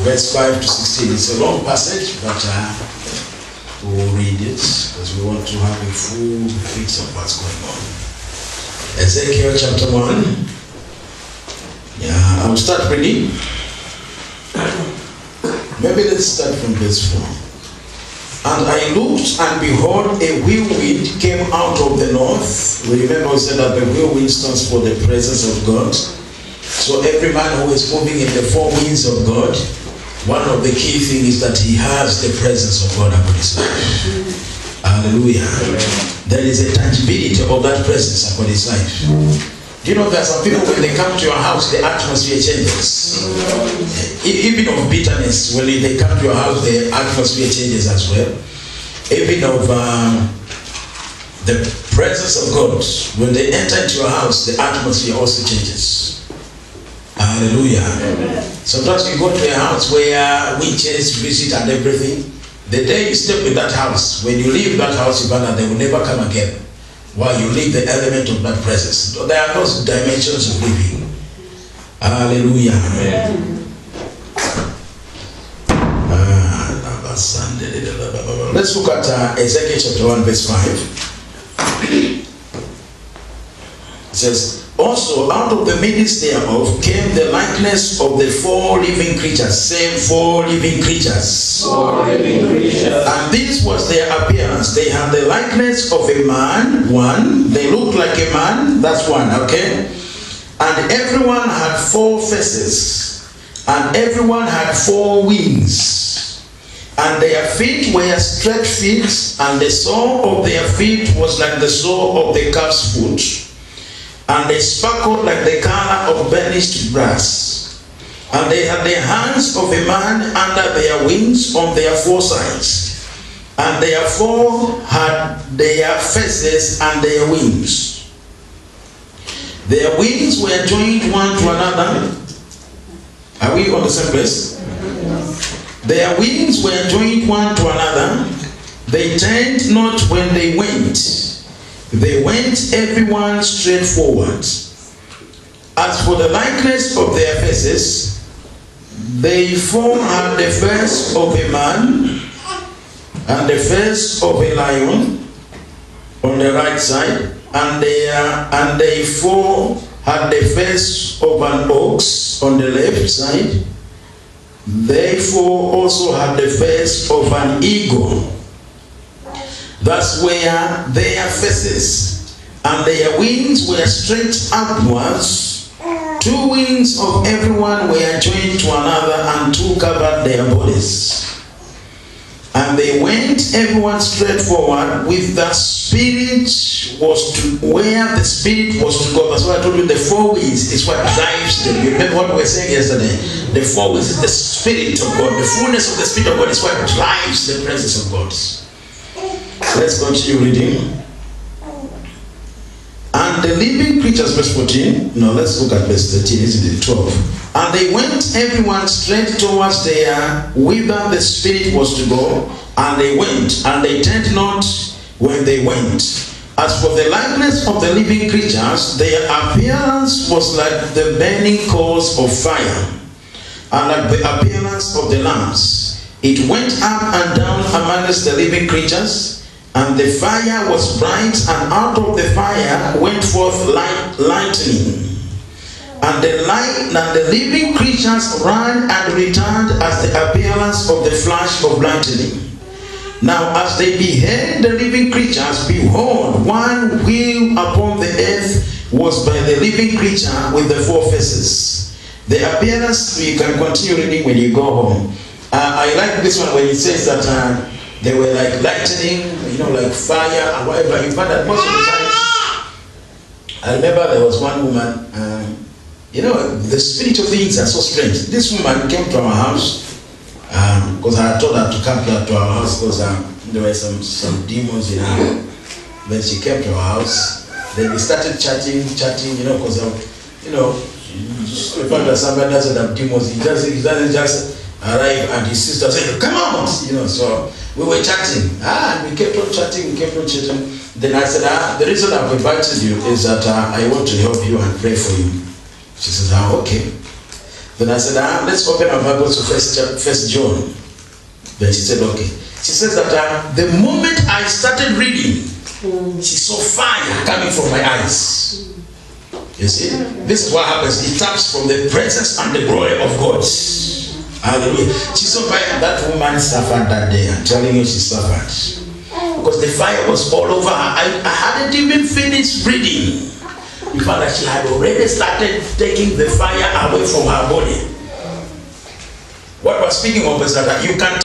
verse 5 to 16. It's a long passage, but we'll read it because we want to have a full picture of what's going on. Ezekiel chapter 1. Yeah, I will start reading. Maybe let's start from verse 4. And I looked, and behold, a whirlwind came out of the north. We remember we said that the whirlwind stands for the presence of God. So every man who is moving in the four winds of God, one of the key things is that he has the presence of God upon his life. Hallelujah. There is a tangibility of that presence upon his life. Do you know there are some people when they come to your house, the atmosphere changes. Even of bitterness, when they come to your house, the atmosphere changes as well. Even of the presence of God, when they enter into your house, the atmosphere also changes. Hallelujah. Amen. Sometimes you go to a house where witches visit and everything. The day you step in that house, when you leave that house, you find that they will never come again. While you leave the element of that presence. So there are those dimensions of living. Hallelujah. Amen. Let's look at Ezekiel chapter 1 verse 5. It says, also out of the midst thereof came the likeness of the four living creatures. Same four living creatures. Four living creatures. And this was their appearance. They had the likeness of a man, one. They looked like a man, that's one, okay? And everyone had four faces. And everyone had four wings. And their feet were straight feet. And the sole of their feet was like the sole of the calf's foot. And they sparkled like the color of burnished brass. And they had the hands of a man under their wings on their four sides. And their four had their faces and their wings. Their wings were joined one to another. Are we on the same place? Their wings were joined one to another. They turned not when they went. They went everyone straight forward. As for the likeness of their faces, they four had the face of a man, and the face of a lion on the right side, and they four had the face of an ox on the left side. They four also had the face of an eagle. Thus were their faces, and their wings were straight upwards. Two wings of everyone were joined to another, and two covered their bodies. And they went everyone straight forward with the spirit was to where the spirit was to go. That's why I told you the four wings is what drives them. You remember what we were saying yesterday? The four wings is the spirit of God. The fullness of the spirit of God is what drives the presence of God. Let's continue reading. And the living creatures, verse 14. No, let's look at verse 13, isn't it? 12. And they went everyone straight towards their whither the spirit was to go. And they went, and they turned not when they went. As for the likeness of the living creatures, their appearance was like the burning coals of fire, and like the appearance of the lamps. It went up and down amongst the living creatures. And the fire was bright, and out of the fire went forth lightning. And the living creatures ran and returned as the appearance of the flash of lightning. Now as they beheld the living creatures, behold, one wheel upon the earth was by the living creature with the four faces. The appearance, you can continue reading when you go home. I like this one when it says that they were like lightning, like fire and whatever. You find that most of the times, I remember there was one woman, the spirit of things are so strange. This woman came to our house, because I had told her to come to our house because there were some demons in her. When she came to our house, then we started chatting, because, we found that somebody doesn't have demons. He doesn't just arrive and his sister said, come out, so we were chatting, and we kept on chatting. Then I said, the reason I've invited you is that I want to help you and pray for you. She says, okay. Then I said, let's open our Bible to First John. Then she said, okay. She says that the moment I started reading, she saw fire coming from my eyes. You see, this is what happens. It taps from the presence and the glory of God. Hallelujah. She saw fire. That woman suffered that day. I'm telling you, she suffered. Because the fire was all over her. I hadn't even finished reading. You found that she had already started taking the fire away from her body. What we're speaking of is that you can